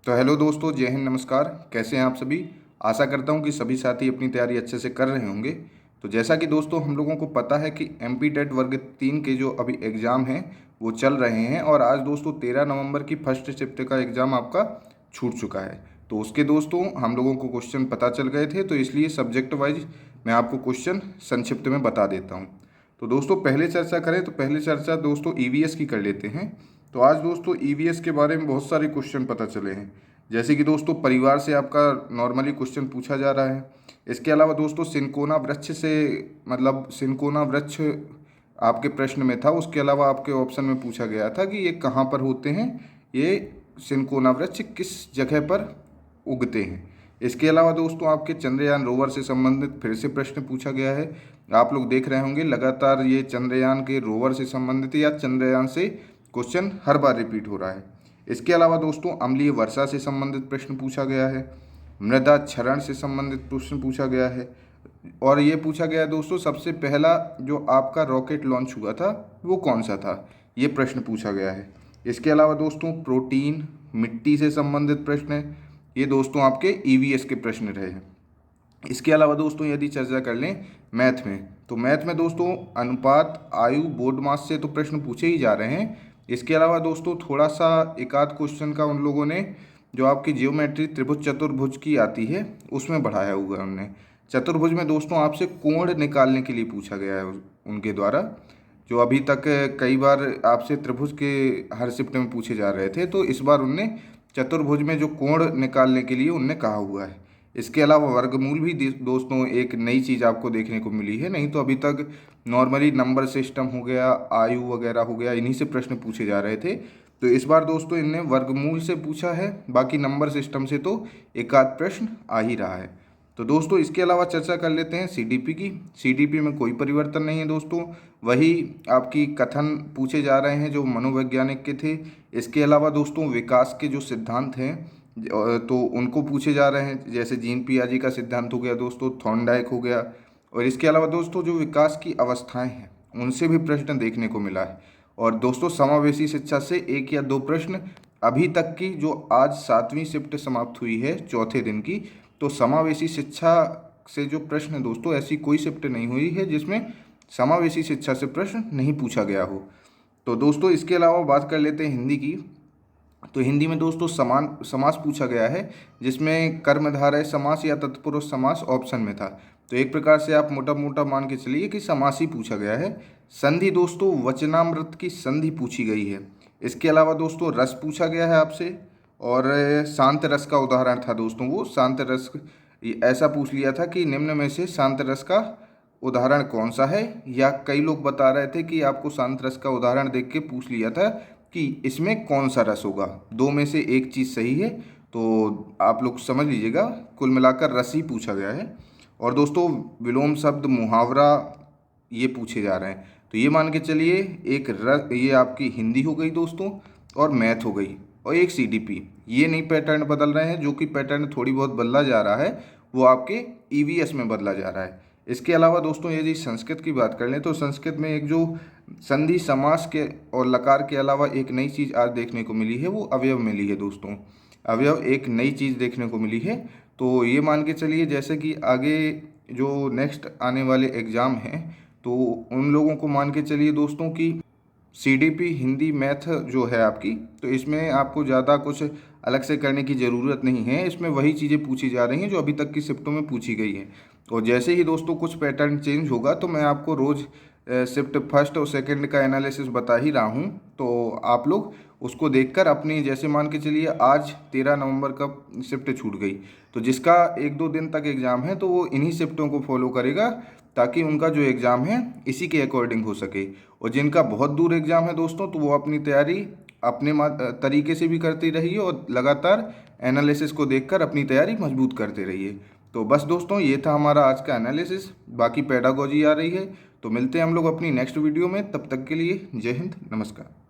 तो हेलो दोस्तों, जय हिंद, नमस्कार। कैसे हैं आप सभी। आशा करता हूं कि सभी साथी अपनी तैयारी अच्छे से कर रहे होंगे। तो जैसा कि दोस्तों हम लोगों को पता है कि एमपी टेट वर्ग 3 के जो अभी एग्ज़ाम हैं वो चल रहे हैं और आज दोस्तों 13 नवंबर की फर्स्ट शिफ्ट का एग्ज़ाम आपका छूट चुका है। तो उसके दोस्तों हम लोगों को क्वेश्चन पता चल गए थे, तो इसलिए सब्जेक्ट वाइज मैं आपको क्वेश्चन संक्षिप्त में बता देता हूँ। तो दोस्तों पहले चर्चा करें तो पहले चर्चा दोस्तों ईवीएस की कर लेते हैं। तो आज दोस्तों ईवीएस के बारे में बहुत सारे क्वेश्चन पता चले हैं। जैसे कि दोस्तों परिवार से आपका नॉर्मली क्वेश्चन पूछा जा रहा है। इसके अलावा दोस्तों सिनकोना वृक्ष से, मतलब सिनकोना वृक्ष आपके प्रश्न में था। उसके अलावा आपके ऑप्शन में पूछा गया था कि ये कहाँ पर होते हैं, ये सिनकोना वृक्ष किस जगह पर उगते हैं। इसके अलावा दोस्तों आपके चंद्रयान रोवर से संबंधित फिर से प्रश्न पूछा गया है। आप लोग देख रहे होंगे लगातार ये चंद्रयान के रोवर से संबंधित या चंद्रयान से क्वेश्चन हर बार रिपीट हो रहा है। इसके अलावा दोस्तों अम्लीय वर्षा से संबंधित प्रश्न पूछा गया है। मृदा क्षरण से संबंधित प्रश्न पूछा गया है। और ये पूछा गया है दोस्तों सबसे पहला जो आपका रॉकेट लॉन्च हुआ था वो कौन सा था, ये प्रश्न पूछा गया है। इसके अलावा दोस्तों प्रोटीन, मिट्टी से संबंधित प्रश्न है। ये दोस्तों आपके ईवीएस के प्रश्न रहे हैं। इसके अलावा दोस्तों यदि चर्चा कर लें मैथ में, तो मैथ में दोस्तों अनुपात, आयु, बोर्ड मास से तो प्रश्न पूछे ही जा रहे हैं। इसके अलावा दोस्तों थोड़ा सा एक आध क्वेश्चन का उन लोगों ने जो आपकी जियोमेट्री त्रिभुज चतुर्भुज की आती है उसमें बढ़ाया हुआ है उनने। चतुर्भुज में दोस्तों आपसे कोण निकालने के लिए पूछा गया है उनके द्वारा। जो अभी तक कई बार आपसे त्रिभुज के हर शिफ्ट में पूछे जा रहे थे, तो इस बार उनने चतुर्भुज में जो कोण निकालने के लिए उनने कहा हुआ है। इसके अलावा वर्गमूल भी दोस्तों एक नई चीज़ आपको देखने को मिली है। नहीं तो अभी तक नॉर्मली नंबर सिस्टम हो गया, आयु वगैरह हो गया, इन्हीं से प्रश्न पूछे जा रहे थे। तो इस बार दोस्तों इनने वर्गमूल से पूछा है, बाकी नंबर सिस्टम से तो एक आध प्रश्न आ ही रहा है। तो दोस्तों इसके अलावा चर्चा कर लेते हैं सीडीपी की। सीडीपी में कोई परिवर्तन नहीं है दोस्तों, वही आपकी कथन पूछे जा रहे हैं जो मनोवैज्ञानिक के थे। इसके अलावा दोस्तों विकास के जो सिद्धांत हैं तो उनको पूछे जा रहे हैं, जैसे जीन पियाजे का सिद्धांत हो गया दोस्तों, थॉर्नडाइक हो गया। और इसके अलावा दोस्तों जो विकास की अवस्थाएं हैं उनसे भी प्रश्न देखने को मिला है। और दोस्तों समावेशी शिक्षा से एक या दो प्रश्न अभी तक की, जो आज 7वीं शिफ्ट समाप्त हुई है चौथे दिन की, तो समावेशी शिक्षा से जो प्रश्न दोस्तों, ऐसी कोई शिफ्ट नहीं हुई है जिसमें समावेशी शिक्षा से प्रश्न नहीं पूछा गया हो। तो दोस्तों इसके अलावा बात कर लेते हैं हिंदी की। तो हिंदी में दोस्तों समान समास पूछा गया है, जिसमें कर्मधारय समास या तत्पुरुष समास ऑप्शन में था। तो एक प्रकार से आप मोटा मोटा मान के चलिए कि समास ही पूछा गया है। संधि दोस्तों वचनामृत की संधि पूछी गई है। इसके अलावा दोस्तों रस पूछा गया है आपसे, और शांत रस का उदाहरण था दोस्तों, वो शांत रस ऐसा पूछ लिया था कि निम्न में से शांत रस का उदाहरण कौन सा है। या कई लोग बता रहे थे कि आपको शांत रस का उदाहरण देख के पूछ लिया था कि इसमें कौन सा रस होगा, दो में से एक चीज़ सही है। तो आप लोग समझ लीजिएगा, कुल मिलाकर रस ही पूछा गया है। और दोस्तों विलोम शब्द, मुहावरा ये पूछे जा रहे हैं। तो ये मान के चलिए एक ये आपकी हिंदी हो गई दोस्तों, और मैथ हो गई, और एक सीडीपी। ये नहीं पैटर्न बदल रहे हैं, जो कि पैटर्न थोड़ी बहुत बदला जा रहा है वो आपके ईवीएस में बदला जा रहा है। इसके अलावा दोस्तों यदि संस्कृत की बात कर लें तो संस्कृत में एक जो संधि समास के और लकार के अलावा एक नई चीज़ आज देखने को मिली है, वो अवयव मिली है दोस्तों। अवयव एक नई चीज़ देखने को मिली है। तो ये मान के चलिए जैसे कि आगे जो नेक्स्ट आने वाले एग्ज़ाम हैं, तो उन लोगों को मान के चलिए दोस्तों कि सीडीपी हिंदी मैथ जो है आपकी, तो इसमें आपको ज़्यादा कुछ अलग से करने की ज़रूरत नहीं है। इसमें वही चीज़ें पूछी जा रही हैं जो अभी तक की शिफ्टों में पूछी गई हैं। और जैसे ही दोस्तों कुछ पैटर्न चेंज होगा तो मैं आपको रोज़ शिफ्ट फर्स्ट और सेकंड का एनालिसिस बता ही रहा हूँ। तो आप लोग उसको देखकर अपनी, जैसे मान के चलिए आज 13 नवंबर का शिफ्ट छूट गई, तो जिसका एक दो दिन तक एग्ज़ाम है तो वो इन्हीं शिफ्टों को फॉलो करेगा, ताकि उनका जो एग्ज़ाम है इसी के अकॉर्डिंग हो सके। और जिनका बहुत दूर एग्ज़ाम है दोस्तों, तो वो अपनी तैयारी अपने तरीके से भी करती रहिए और लगातार एनालिसिस को देखकर अपनी तैयारी मजबूत करते रहिए। तो बस दोस्तों ये था हमारा आज का एनालिसिस। बाकी पेडागोजी आ रही है, तो मिलते हैं हम लोग अपनी नेक्स्ट वीडियो में। तब तक के लिए जय हिंद, नमस्कार।